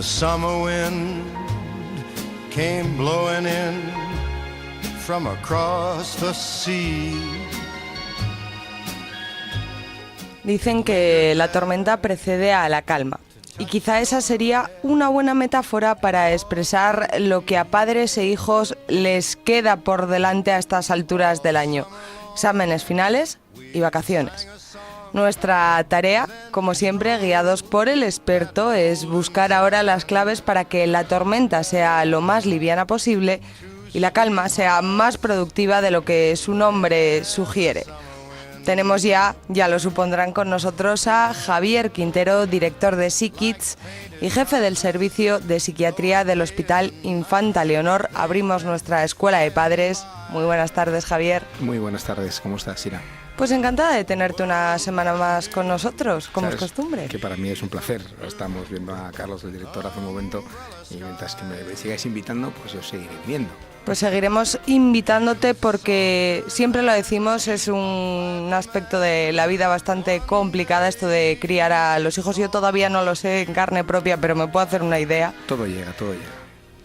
summer wind came blowing in from across the sea. Dicen que la tormenta precede a la calma. Y quizá esa sería una buena metáfora para expresar lo que a padres e hijos les queda por delante a estas alturas del año. Exámenes finales y vacaciones. Nuestra tarea, como siempre, guiados por el experto, es buscar ahora las claves para que la tormenta sea lo más liviana posible y la calma sea más productiva de lo que su nombre sugiere. Tenemos ya lo supondrán con nosotros, a Javier Quintero, director de SickKids y jefe del servicio de psiquiatría del Hospital Infanta Leonor. Abrimos nuestra escuela de padres. Muy buenas tardes, Javier. Muy buenas tardes, ¿cómo estás, Ira? Pues encantada de tenerte una semana más con nosotros, como es costumbre. Que para mí es un placer. Estamos viendo a Carlos, el director, hace un momento, y mientras que me sigáis invitando, pues yo seguiré viendo. Pues seguiremos invitándote porque, siempre lo decimos, es un aspecto de la vida bastante complicada esto de criar a los hijos. Yo todavía no lo sé en carne propia, pero me puedo hacer una idea. Todo llega, todo llega.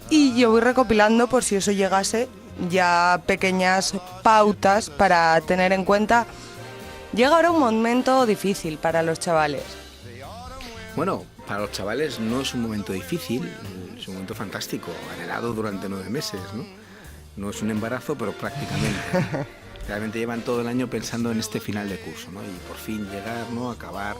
Y yo voy recopilando, por si eso llegase, ya pequeñas pautas para tener en cuenta. Llega ahora un momento difícil para los chavales. Bueno, para los chavales no es un momento difícil, es un momento fantástico, anhelado durante 9 meses, ¿no? No es un embarazo, pero prácticamente. Realmente llevan todo el año pensando en este final de curso, ¿no? Y por fin llegar, ¿no? Acabar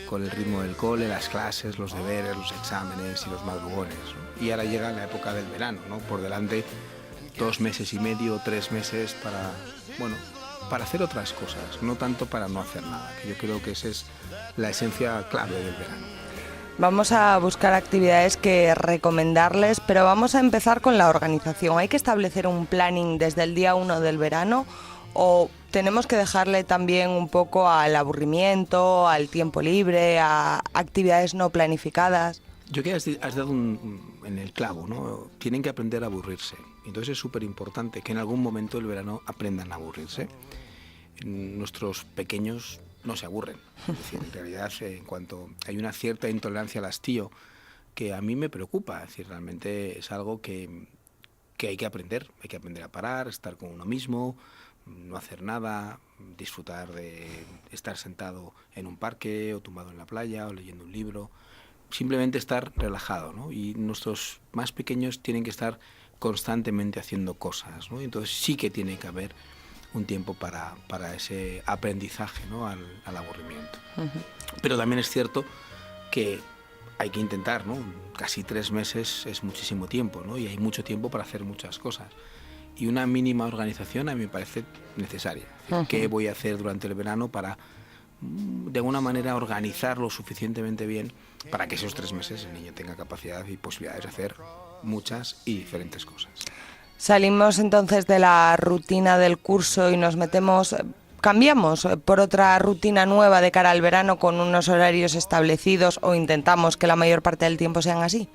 con el ritmo del cole, las clases, los deberes, los exámenes y los madrugones, ¿no? Y ahora llega la época del verano, ¿no? Por delante 2 meses y medio, 3 meses para hacer otras cosas, no tanto para no hacer nada, que yo creo que esa es la esencia clave del verano. Vamos a buscar actividades que recomendarles, pero vamos a empezar con la organización. ¿Hay que establecer un planning desde el día 1 del verano o tenemos que dejarle también un poco al aburrimiento, al tiempo libre, a actividades no planificadas? Yo creo que has dado en el clavo, ¿no? Tienen que aprender a aburrirse. Entonces es súper importante que en algún momento del verano aprendan a aburrirse. Nuestros pequeños no se aburren. Es decir, en realidad, en cuanto hay una cierta intolerancia al hastío, que a mí me preocupa. Es decir, realmente es algo que hay que aprender. Hay que aprender a parar, estar con uno mismo, no hacer nada, disfrutar de estar sentado en un parque o tumbado en la playa o leyendo un libro. Simplemente estar relajado, ¿no? Y nuestros más pequeños tienen que estar constantemente haciendo cosas, ¿no? Entonces sí que tiene que haber un tiempo para ese aprendizaje, ¿no? al aburrimiento. Uh-huh. Pero también es cierto que hay que intentar, ¿no? Casi 3 meses es muchísimo tiempo, ¿no? Y hay mucho tiempo para hacer muchas cosas. Y una mínima organización a mí me parece necesaria. Uh-huh. ¿Qué voy a hacer durante el verano para, de alguna manera, organizarlo suficientemente bien para que esos 3 meses el niño tenga capacidad y posibilidades de hacer muchas y diferentes cosas? Salimos entonces de la rutina del curso y cambiamos por otra rutina nueva de cara al verano con unos horarios establecidos, o intentamos que la mayor parte del tiempo sean así.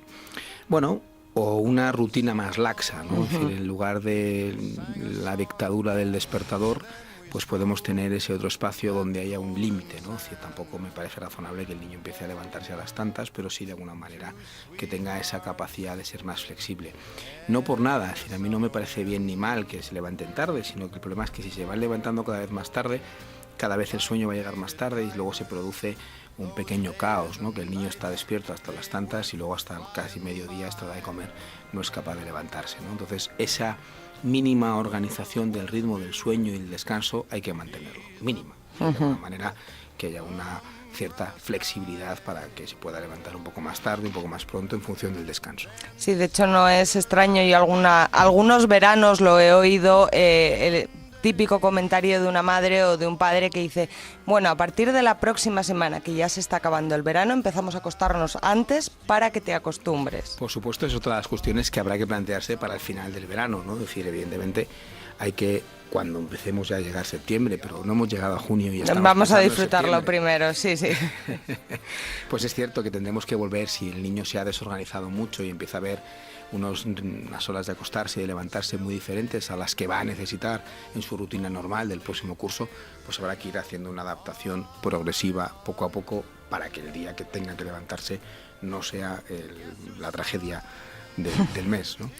Bueno, o una rutina más laxa, ¿no? Uh-huh. Es decir, en lugar de la dictadura del despertador, pues podemos tener ese otro espacio donde haya un límite, ¿no? Es decir, tampoco me parece razonable que el niño empiece a levantarse a las tantas, pero sí de alguna manera que tenga esa capacidad de ser más flexible. No por nada, es decir, a mí no me parece bien ni mal que se levanten tarde, sino que el problema es que si se van levantando cada vez más tarde, cada vez el sueño va a llegar más tarde y luego se produce un pequeño caos, ¿no? Que el niño está despierto hasta las tantas y luego hasta casi mediodía, hasta la hora de comer, no es capaz de levantarse, ¿no? Entonces, esa mínima organización del ritmo del sueño y el descanso hay que mantenerlo, mínima, de alguna manera que haya una cierta flexibilidad para que se pueda levantar un poco más tarde, un poco más pronto en función del descanso. Sí, de hecho no es extraño y algunos veranos lo he oído, el típico comentario de una madre o de un padre que dice, bueno, a partir de la próxima semana, que ya se está acabando el verano, empezamos a acostarnos antes para que te acostumbres. Por supuesto, es otra de las cuestiones que habrá que plantearse para el final del verano, ¿no? Es decir, evidentemente hay que cuando empecemos ya a llegar septiembre, pero no hemos llegado a junio y estamos Vamos a pensando en disfrutarlo septiembre. primero, sí, sí. Pues es cierto que tendremos que volver si el niño se ha desorganizado mucho y empieza a ver unas horas de acostarse y de levantarse muy diferentes a las que va a necesitar en su rutina normal del próximo curso, pues habrá que ir haciendo una adaptación progresiva poco a poco para que el día que tenga que levantarse no sea la tragedia del mes, ¿no?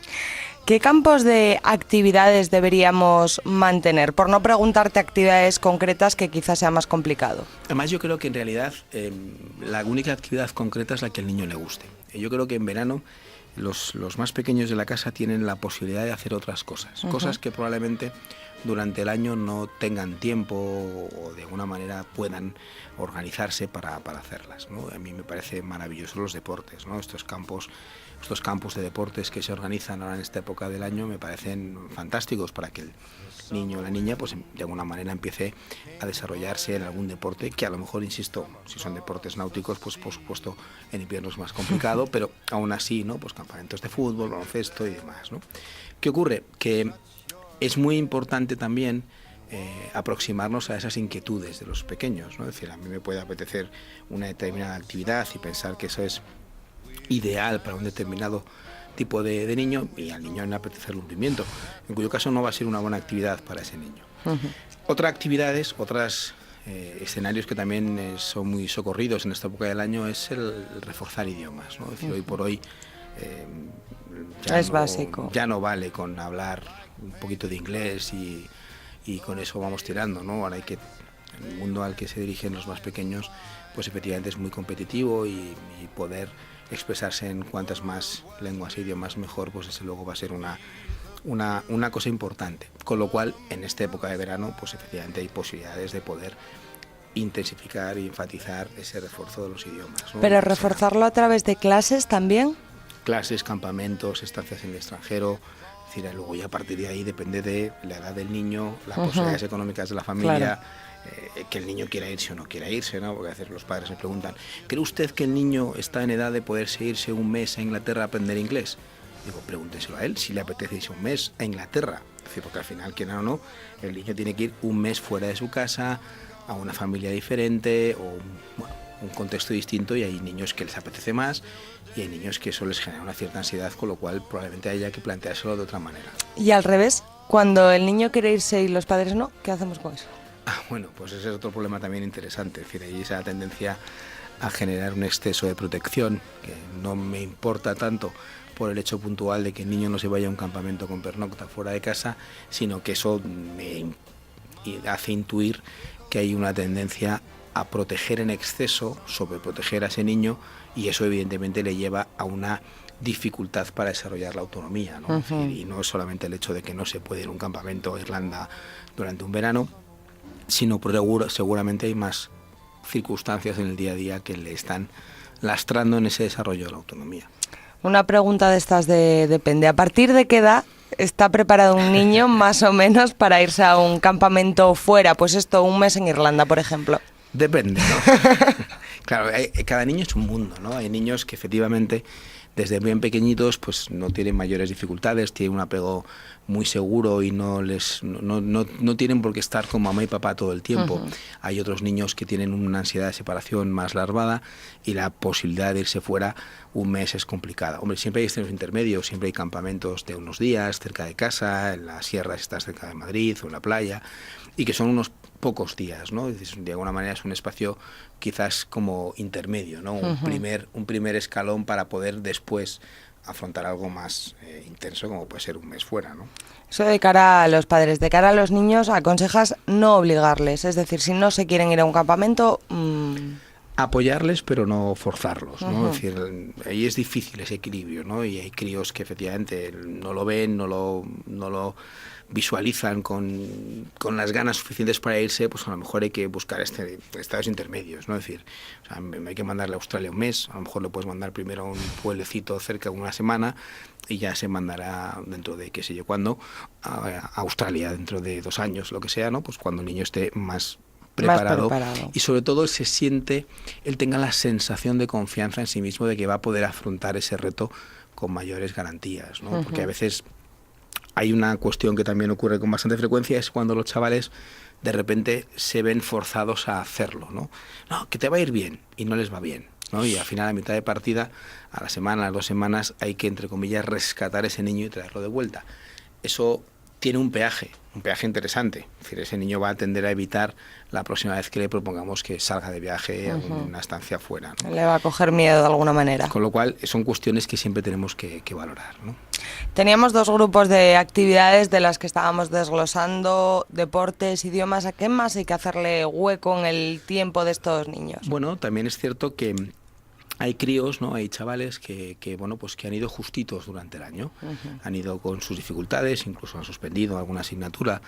¿Qué campos de actividades deberíamos mantener? Por no preguntarte actividades concretas que quizás sea más complicado. Además, yo creo que en realidad la única actividad concreta es la que al niño le guste. Yo creo que en verano los más pequeños de la casa tienen la posibilidad de hacer otras cosas, cosas que probablemente durante el año no tengan tiempo o de alguna manera puedan organizarse para hacerlas, ¿no? A mí me parece maravilloso los deportes, ¿no? Estos campos de deportes que se organizan ahora en esta época del año me parecen fantásticos para que el niño o la niña pues de alguna manera empiece a desarrollarse en algún deporte que a lo mejor, insisto, si son deportes náuticos, pues por supuesto en invierno es más complicado, pero aún así, ¿no? Pues campamentos de fútbol, baloncesto y demás, ¿no? ¿Qué ocurre? Que es muy importante también aproximarnos a esas inquietudes de los pequeños, ¿no? Es decir, a mí me puede apetecer una determinada actividad y pensar que eso es ideal para un determinado tipo de niño y al niño le apetece el hundimiento, en cuyo caso no va a ser una buena actividad para ese niño. Otras actividades, escenarios que también son muy socorridos en esta época del año es el reforzar idiomas, ¿no? Es decir, hoy por hoy básico. Ya no vale con hablar un poquito de inglés y con eso vamos tirando, ¿no? Ahora el mundo al que se dirigen los más pequeños, pues efectivamente es muy competitivo y poder expresarse en cuantas más lenguas e idiomas mejor, pues desde luego va a ser una cosa importante. Con lo cual, en esta época de verano, pues efectivamente hay posibilidades de poder intensificar y enfatizar ese refuerzo de los idiomas, ¿no? ¿Pero reforzarlo a través de clases también? Clases, campamentos, estancias en el extranjero. Es decir, luego ya a partir de ahí depende de la edad del niño, las posibilidades económicas de la familia, Claro. Que el niño quiera irse o no quiera irse, ¿no? Porque a veces los padres me preguntan, ¿cree usted que el niño está en edad de poderse irse un mes a Inglaterra a aprender inglés? Digo, pregúnteselo a él si le apetece irse un mes a Inglaterra. Es decir, porque al final, quiera o no, el niño tiene que ir un mes fuera de su casa, a una familia diferente o un contexto distinto, y hay niños que les apetece más y hay niños que eso les genera una cierta ansiedad, con lo cual probablemente haya que planteárselo de otra manera. Y al revés, cuando el niño quiere irse y los padres no, ¿qué hacemos con eso? Bueno, pues ese es otro problema también interesante. Es decir, hay esa tendencia a generar un exceso de protección, que no me importa tanto por el hecho puntual de que el niño no se vaya a un campamento con pernocta fuera de casa, sino que eso me hace intuir que hay una tendencia a proteger en exceso, sobreproteger a ese niño, y eso evidentemente le lleva a una dificultad para desarrollar la autonomía, ¿no? Es decir, y no es solamente el hecho de que no se puede ir a un campamento a Irlanda durante un verano, sino seguramente hay más circunstancias en el día a día que le están lastrando en ese desarrollo de la autonomía. Una pregunta de estas depende. ¿A partir de qué edad está preparado un niño más o menos para irse a un campamento fuera? Pues esto, un mes en Irlanda, por ejemplo. Depende, ¿no? Claro, cada niño es un mundo, ¿no? Hay niños que efectivamente desde bien pequeñitos pues no tienen mayores dificultades, tienen un apego muy seguro y no tienen por qué estar con mamá y papá todo el tiempo. Hay otros niños que tienen una ansiedad de separación más larvada y la posibilidad de irse fuera un mes es complicada. Hombre, siempre hay extremos intermedios, siempre hay campamentos de unos días cerca de casa, en la sierra si estás cerca de Madrid o en la playa, y que son unos pocos días, ¿no? De alguna manera es un espacio quizás como intermedio, ¿no? Un primer escalón para poder después afrontar algo más intenso, como puede ser un mes fuera, ¿no? Eso de cara a los padres. De cara a los niños, aconsejas no obligarles. Es decir, si no se quieren ir a un campamento... Apoyarles, pero no forzarlos, ¿no? Es decir, ahí es difícil ese equilibrio, ¿no? Y hay críos que efectivamente no lo ven, no lo visualizan con las ganas suficientes para irse, pues a lo mejor hay que buscar estados intermedios, ¿no? Es decir, o sea, hay que mandarle a Australia un mes, a lo mejor le puedes mandar primero a un pueblecito cerca de una semana y ya se mandará dentro de qué sé yo cuándo a Australia dentro de 2 años, lo que sea, ¿no? Pues cuando el niño esté más preparado y sobre todo él tenga la sensación de confianza en sí mismo de que va a poder afrontar ese reto con mayores garantías, ¿no? Porque a veces hay una cuestión que también ocurre con bastante frecuencia, es cuando los chavales de repente se ven forzados a hacerlo, ¿no? No, que te va a ir bien, y no les va bien, ¿no? Y al final, a mitad de partida, a la semana, a las 2 semanas, hay que, entre comillas, rescatar ese niño y traerlo de vuelta. Eso tiene un peaje interesante. Es decir, ese niño va a tender a evitar la próxima vez que le propongamos que salga de viaje a una estancia fuera, ¿no? Le va a coger miedo de alguna manera. Con lo cual, son cuestiones que siempre tenemos que valorar, ¿no? Teníamos 2 grupos de actividades de las que estábamos desglosando: deportes, idiomas. ¿A qué más hay que hacerle hueco en el tiempo de estos niños? Bueno, también es cierto que hay críos, ¿no? Hay chavales que bueno, pues que han ido justitos durante el año. Han ido con sus dificultades, incluso han suspendido alguna asignatura.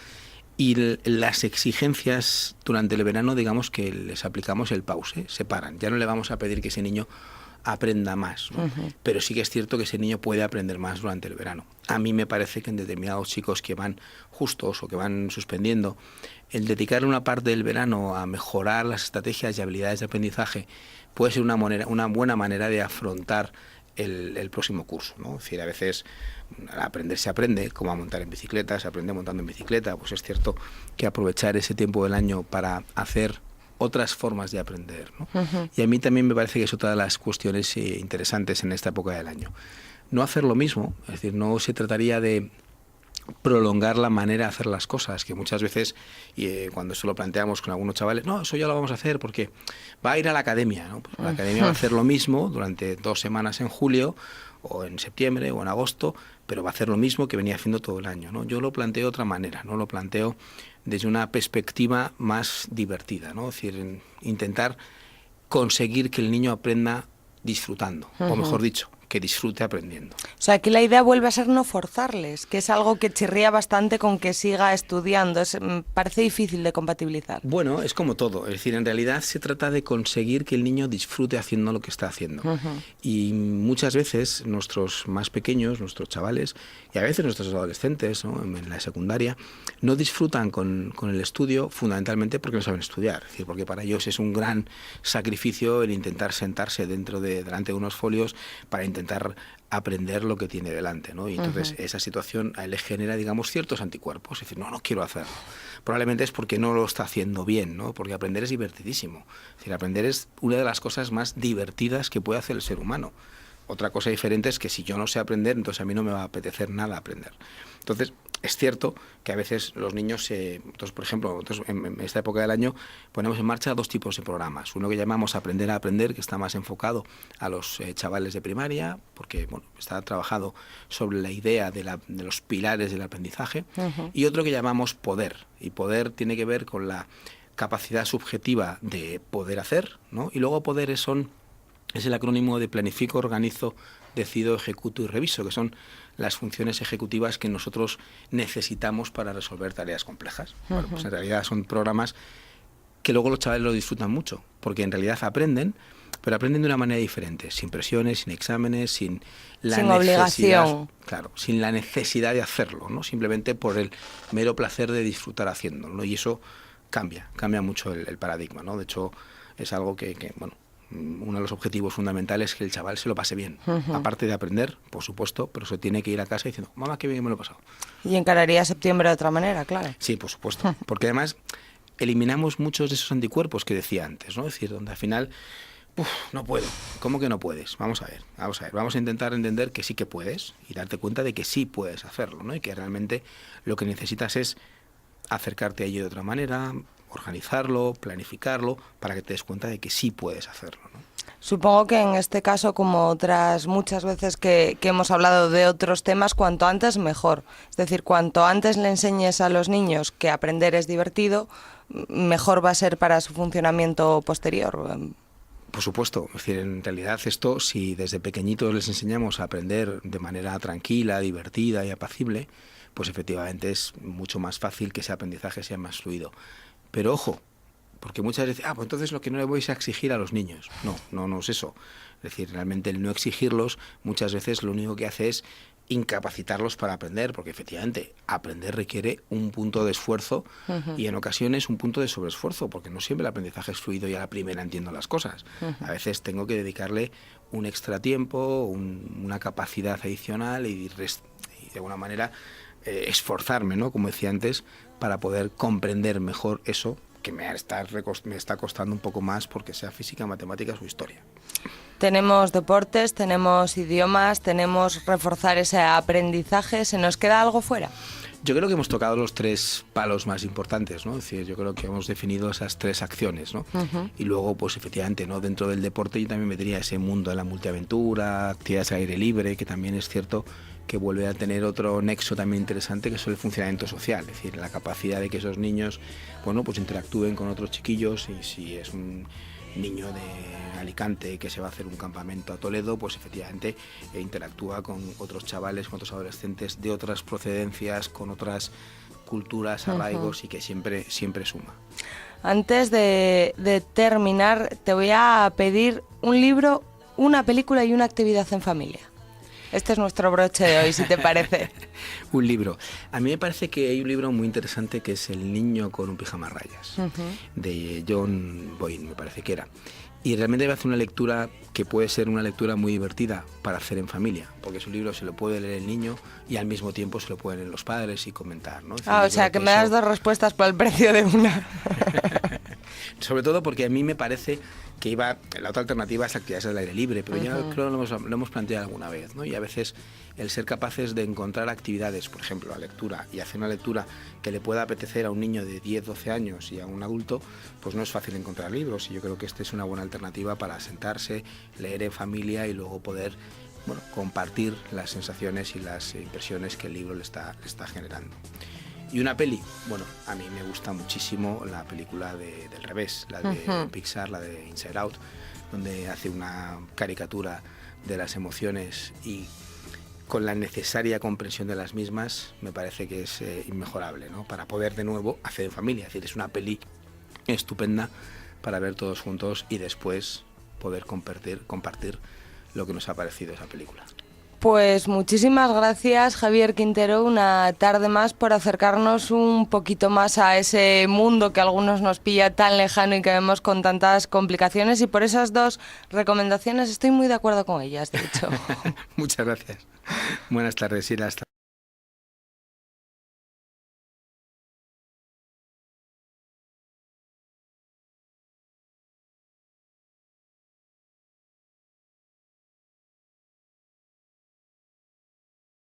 Y las exigencias durante el verano, digamos que les aplicamos el pause, se paran. Ya no le vamos a pedir que ese niño aprenda más, ¿no? Pero sí que es cierto que ese niño puede aprender más durante el verano. A mí me parece que en determinados chicos que van justos o que van suspendiendo, el dedicar una parte del verano a mejorar las estrategias y habilidades de aprendizaje puede ser una buena manera de afrontar el próximo curso, ¿no? Es decir, a veces aprender se aprende, como a montar en bicicleta, se aprende montando en bicicleta. Pues es cierto que aprovechar ese tiempo del año para hacer otras formas de aprender, ¿no? Y a mí también me parece que es otra de las cuestiones interesantes en esta época del año. No hacer lo mismo, es decir, no se trataría de prolongar la manera de hacer las cosas, que muchas veces, cuando eso lo planteamos con algunos chavales, no, eso ya lo vamos a hacer porque va a ir a la academia, ¿no? Pues la academia va a hacer lo mismo durante 2 semanas en julio, o en septiembre, o en agosto, pero va a hacer lo mismo que venía haciendo todo el año, ¿no? Yo lo planteo de otra manera, ¿no? Lo planteo desde una perspectiva más divertida, ¿no? Es decir, intentar conseguir que el niño aprenda disfrutando, o mejor dicho, que disfrute aprendiendo. O sea, aquí la idea vuelve a ser no forzarles, que es algo que chirría bastante con que siga estudiando. Parece difícil de compatibilizar. Bueno, es como todo. Es decir, en realidad se trata de conseguir que el niño disfrute haciendo lo que está haciendo. Y muchas veces nuestros más pequeños, nuestros chavales, y a veces nuestros adolescentes, ¿no? En la secundaria, no disfrutan con el estudio fundamentalmente porque no saben estudiar. Es decir, porque para ellos es un gran sacrificio el intentar sentarse delante de unos folios para intentar aprender lo que tiene delante, ¿no? Y entonces esa situación a él le genera, digamos, ciertos anticuerpos. Es decir, no quiero hacerlo. Probablemente es porque no lo está haciendo bien, ¿no? Porque aprender es divertidísimo. Es decir, aprender es una de las cosas más divertidas que puede hacer el ser humano. Otra cosa diferente es que si yo no sé aprender, entonces a mí no me va a apetecer nada aprender. Entonces, es cierto que a veces los niños, por ejemplo, en esta época del año ponemos en marcha 2 tipos de programas. Uno que llamamos Aprender a Aprender, que está más enfocado a los chavales de primaria, porque bueno, está trabajado sobre la idea de los pilares del aprendizaje. Y otro que llamamos Poder. Y Poder tiene que ver con la capacidad subjetiva de poder hacer, ¿no? Y luego Poder es el acrónimo de planifico, organizo, decido, ejecuto y reviso, que son las funciones ejecutivas que nosotros necesitamos para resolver tareas complejas. Bueno, pues en realidad son programas que luego los chavales lo disfrutan mucho, porque en realidad aprenden, pero aprenden de una manera diferente, sin presiones, sin exámenes, sin obligación. Claro, sin la necesidad de hacerlo, ¿no? Simplemente por el mero placer de disfrutar haciéndolo, ¿no? Y eso cambia mucho el paradigma, ¿no? De hecho, es algo que bueno, uno de los objetivos fundamentales es que el chaval se lo pase bien. Aparte de aprender, por supuesto, pero se tiene que ir a casa diciendo, mamá, qué bien me lo he pasado. Y encararía septiembre de otra manera, claro. Sí, por supuesto. Porque además eliminamos muchos de esos anticuerpos que decía antes, ¿no? Es decir, donde al final, no puedo. ¿Cómo que no puedes? Vamos a ver. Vamos a intentar entender que sí que puedes y darte cuenta de que sí puedes hacerlo, ¿no? Y que realmente lo que necesitas es acercarte a ello de otra manera, organizarlo, planificarlo, para que te des cuenta de que sí puedes hacerlo, ¿no? Supongo que en este caso, como otras muchas veces que hemos hablado de otros temas, cuanto antes mejor. Es decir, cuanto antes le enseñes a los niños que aprender es divertido, mejor va a ser para su funcionamiento posterior. Por supuesto, es decir, en realidad esto, si desde pequeñitos les enseñamos a aprender de manera tranquila, divertida y apacible, pues efectivamente es mucho más fácil que ese aprendizaje sea más fluido. Pero ojo, porque muchas veces, pues entonces lo que no le voy a exigir a los niños. No es eso. Es decir, realmente el no exigirlos muchas veces lo único que hace es incapacitarlos para aprender, porque efectivamente aprender requiere un punto de esfuerzo y en ocasiones un punto de sobreesfuerzo, porque no siempre el aprendizaje es fluido y a la primera entiendo las cosas. A veces tengo que dedicarle un extra tiempo, una capacidad adicional y de alguna manera esforzarme, ¿no? Como decía antes, para poder comprender mejor eso que me está costando un poco más porque sea física, matemáticas o historia. Tenemos deportes, tenemos idiomas, tenemos reforzar ese aprendizaje. ¿Se nos queda algo fuera? Yo creo que hemos tocado los 3 palos más importantes, ¿no? Es decir, yo creo que hemos definido esas 3 acciones, ¿no? Y luego, pues efectivamente, ¿no? Dentro del deporte yo también metería ese mundo de la multiaventura, actividades al aire libre, que también es cierto que vuelve a tener otro nexo también interesante, que es el funcionamiento social, es decir, la capacidad de que esos niños, bueno, pues interactúen con otros chiquillos, y si es un niño de Alicante que se va a hacer un campamento a Toledo, pues efectivamente interactúa con otros chavales, con otros adolescentes de otras procedencias, con otras culturas, arraigos, y que siempre suma. Antes de terminar, te voy a pedir un libro, una película y una actividad en familia. Este es nuestro broche de hoy, si te parece. Un libro. A mí me parece que hay un libro muy interesante que es El niño con un pijama a rayas, de John Boyne, me parece que era. Y realmente me hace una lectura que puede ser una lectura muy divertida para hacer en familia, porque es un libro, se lo puede leer el niño y al mismo tiempo se lo pueden leer los padres y comentar, ¿no? O sea, que me das 2 respuestas por el precio de una. Sobre todo porque a mí me parece que la otra alternativa es actividades al aire libre, pero ya creo que lo hemos planteado alguna vez, ¿no? Y a veces el ser capaces de encontrar actividades, por ejemplo, la lectura, y hacer una lectura que le pueda apetecer a un niño de 10, 12 años y a un adulto, pues no es fácil encontrar libros, y yo creo que esta es una buena alternativa para sentarse, leer en familia y luego poder, bueno, compartir las sensaciones y las impresiones que el libro le está generando. Y una peli, bueno, a mí me gusta muchísimo la película del revés, la de Pixar, la de Inside Out, donde hace una caricatura de las emociones y con la necesaria comprensión de las mismas, me parece que es inmejorable, ¿no? Para poder de nuevo hacer en familia. Es decir, es una peli estupenda para ver todos juntos y después poder compartir lo que nos ha parecido esa película. Pues muchísimas gracias, Javier Quintero, una tarde más, por acercarnos un poquito más a ese mundo que a algunos nos pilla tan lejano y que vemos con tantas complicaciones, y por esas 2 recomendaciones estoy muy de acuerdo con ellas, de hecho. Muchas gracias. Buenas tardes, y hasta